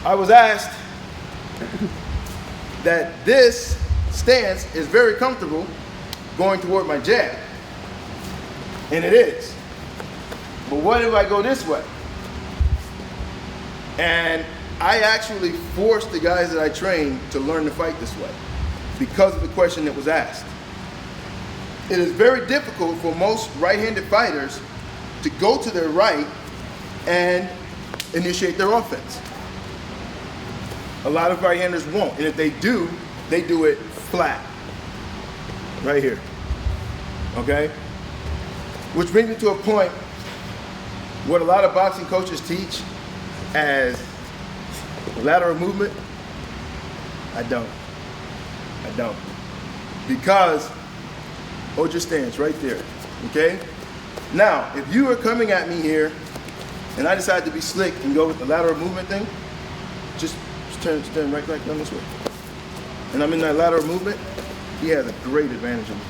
I was asked that this stance is very comfortable going toward my jab. And it is. But what if I go this way? And I actually forced the guys that I train to learn to fight this way because of the question that was asked. It is very difficult for most right-handed fighters to go to their right and initiate their offense. A lot of right-handers won't, and if they do it flat, right here, okay? Which brings me to a point, what a lot of boxing coaches teach as lateral movement, I don't. Because, hold your stance right there, okay? Now, if you are coming at me here, and I decide to be slick and go with the lateral movement thing, just turn right back down this way. And I'm in that lateral movement, he has a great advantage on me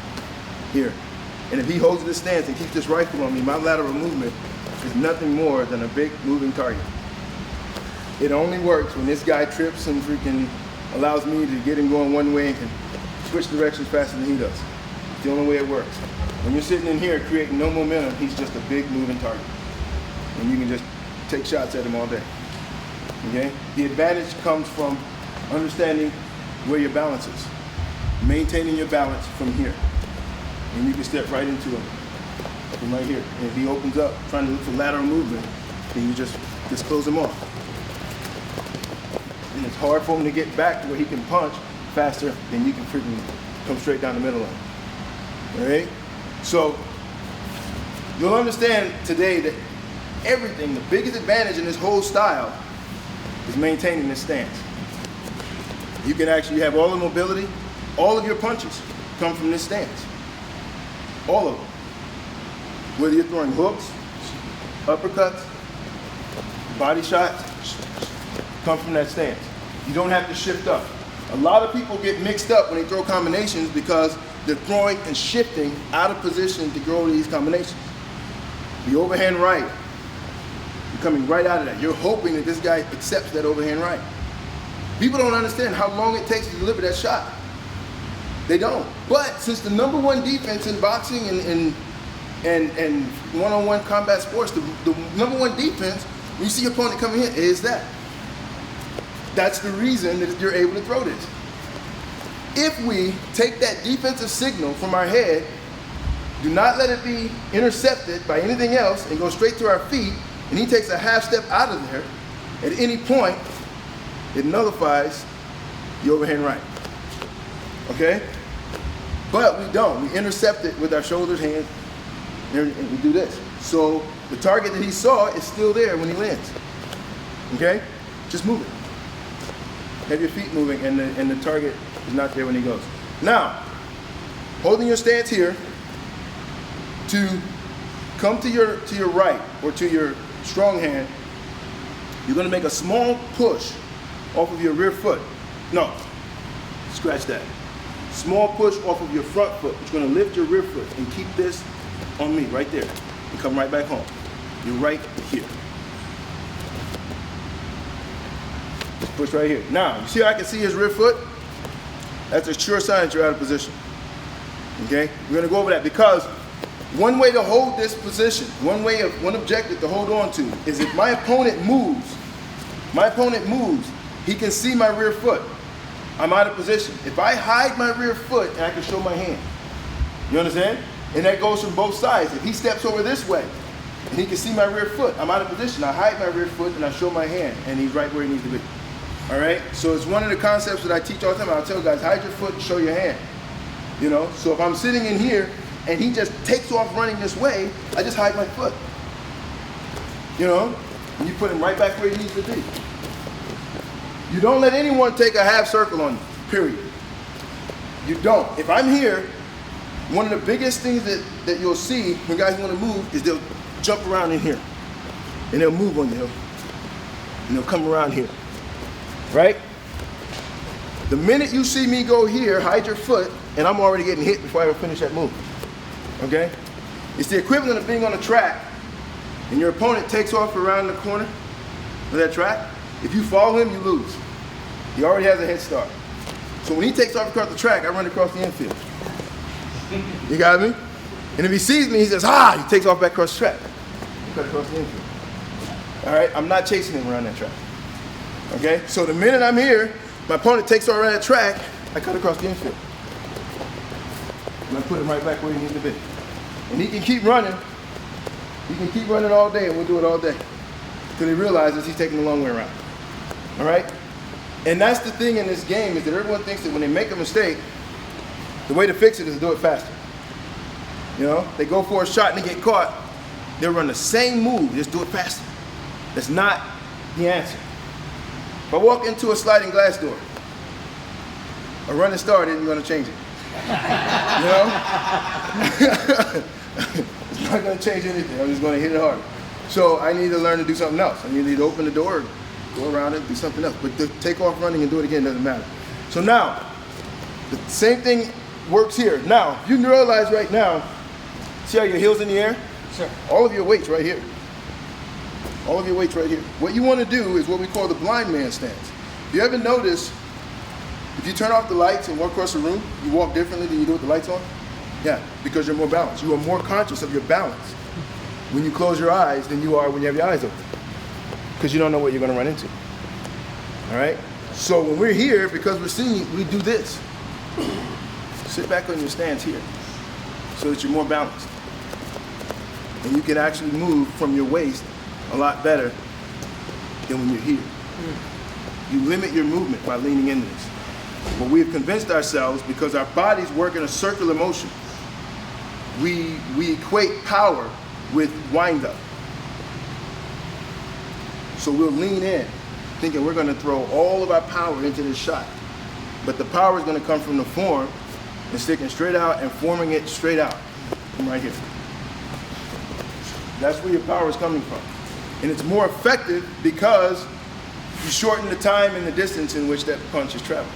here. And if he holds this stance and keeps this rifle on me, my lateral movement is nothing more than a big moving target. It only works when this guy trips and freaking allows me to get him going one way and can switch directions faster than he does. It's the only way it works. When you're sitting in here creating no momentum, he's just a big moving target. And you can just take shots at him all day. Okay? The advantage comes from understanding where your balance is. Maintaining your balance from here. And you can step right into him. From right here. And if he opens up trying to look for lateral movement, then you just close him off. And it's hard for him to get back to where he can punch faster than you can freaking come straight down the middle of him. Alright? So you'll understand today that everything, the biggest advantage in this whole style is maintaining this stance. You can actually have all the mobility, all of your punches come from this stance. All of them. Whether you're throwing hooks, uppercuts, body shots, come from that stance. You don't have to shift up. A lot of people get mixed up when they throw combinations because they're throwing and shifting out of position to throw these combinations. The overhand right, you're coming right out of that. You're hoping that this guy accepts that overhand right. People don't understand how long it takes to deliver that shot. They don't. But since the #1 defense in boxing and one-on-one combat sports, the #1 defense, when you see your opponent coming in, is that. That's the reason that you're able to throw this. If we take that defensive signal from our head, do not let it be intercepted by anything else and go straight to our feet, and he takes a half step out of there, at any point, it nullifies the overhand right. Okay? But we don't. We intercept it with our shoulders, hands, and we do this. So the target that he saw is still there when he lands. Okay? Just move it. Have your feet moving, and the target is not there when he goes. Now, holding your stance here, to come to your right or to your strong hand, you're going to make a small push off of your rear foot. No, scratch that. Small push off of your front foot. You're going to lift your rear foot and keep this on me right there and come right back home. You're right here. Just push right here. Now, you see how I can see his rear foot? That's a sure sign that you're out of position. Okay? We're going to go over that because one way to hold this position, one objective to hold on to is if my opponent moves, he can see my rear foot. I'm out of position. If I hide my rear foot, and I can show my hand. You understand? And that goes from both sides. If he steps over this way, and he can see my rear foot, I'm out of position. I hide my rear foot, and I show my hand, and he's right where he needs to be. All right? So it's one of the concepts that I teach all the time. I'll tell guys, hide your foot and show your hand. You know? So if I'm sitting in here, and he just takes off running this way, I just hide my foot. You know? And you put him right back where he needs to be. You don't let anyone take a half circle on you, period. You don't. If I'm here, one of the biggest things that you'll see when guys want to move is they'll jump around in here. And they'll move on you. And they'll come around here. Right? The minute you see me go here, hide your foot, and I'm already getting hit before I even finish that move. Okay? It's the equivalent of being on a track, and your opponent takes off around the corner of that track, If you follow him, you lose. He already has a head start. So when he takes off across the track, I run across the infield. You got me? And if he sees me, he says, ah, he takes off back across the track. I cut across the infield. All right, I'm not chasing him around that track. Okay, so the minute I'm here, my opponent takes off around that track, I cut across the infield. And I put him right back where he needs to be. And he can keep running. He can keep running all day, and we'll do it all day. Until he realizes he's taking the long way around. All right? And that's the thing in this game, is that everyone thinks that when they make a mistake, the way to fix it is to do it faster. You know, they go for a shot and they get caught, they'll run the same move, just do it faster. That's not the answer. If I walk into a sliding glass door, a running start isn't going to change it. You know? It's not going to change anything. I'm just going to hit it harder. So I need to learn to do something else. I need to open the door, go around it, do something else. But to take off running and do it again doesn't matter. So now, the same thing works here. Now, you can realize right now, see how your heel's in the air? Sure. All of your weight's right here. All of your weight's right here. What you want to do is what we call the blind man stance. If you ever notice, if you turn off the lights and walk across the room, you walk differently than you do with the lights on? Yeah, because you're more balanced. You are more conscious of your balance when you close your eyes than you are when you have your eyes open. Because you don't know what you're going to run into. All right? So when we're here, because we're seeing, we do this. Sit back on your stance here so that you're more balanced. And you can actually move from your waist a lot better than when you're here. You limit your movement by leaning into this. But we've convinced ourselves, because our bodies work in a circular motion, we equate power with wind up. So we'll lean in, thinking we're going to throw all of our power into this shot. But the power is going to come from the form and sticking straight out and forming it straight out from right here. That's where your power is coming from. And it's more effective because you shorten the time and the distance in which that punch is traveling,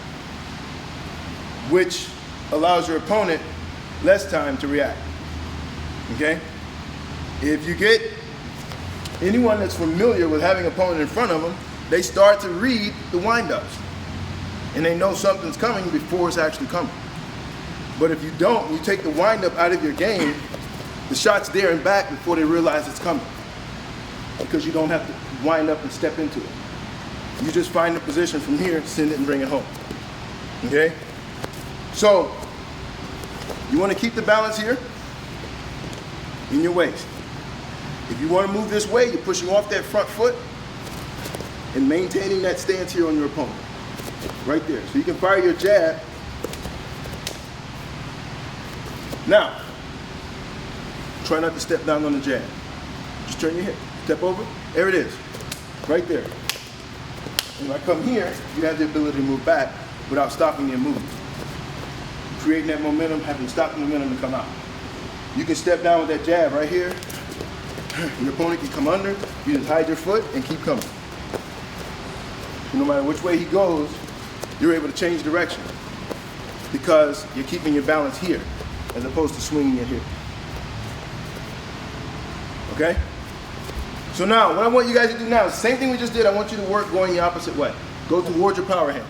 which allows your opponent less time to react. Okay? If you get anyone that's familiar with having an opponent in front of them, they start to read the wind-ups. And they know something's coming before it's actually coming. But if you don't, you take the wind-up out of your game, the shot's there and back before they realize it's coming. Because you don't have to wind up and step into it. You just find the position from here, send it and bring it home. Okay? So, you want to keep the balance here in your waist. If you want to move this way, you're pushing off that front foot and maintaining that stance here on your opponent. Right there. So you can fire your jab. Now, try not to step down on the jab. Just turn your hip. Step over. There it is. Right there. And when I come here, you have the ability to move back without stopping your movement. Creating that momentum, having to stop the momentum to come out. You can step down with that jab right here. Your opponent can come under. You just hide your foot and keep coming. No matter which way he goes, you're able to change direction because you're keeping your balance here as opposed to swinging it here. Okay? So now, what I want you guys to do now is the same thing we just did. I want you to work going the opposite way. Go towards your power hand.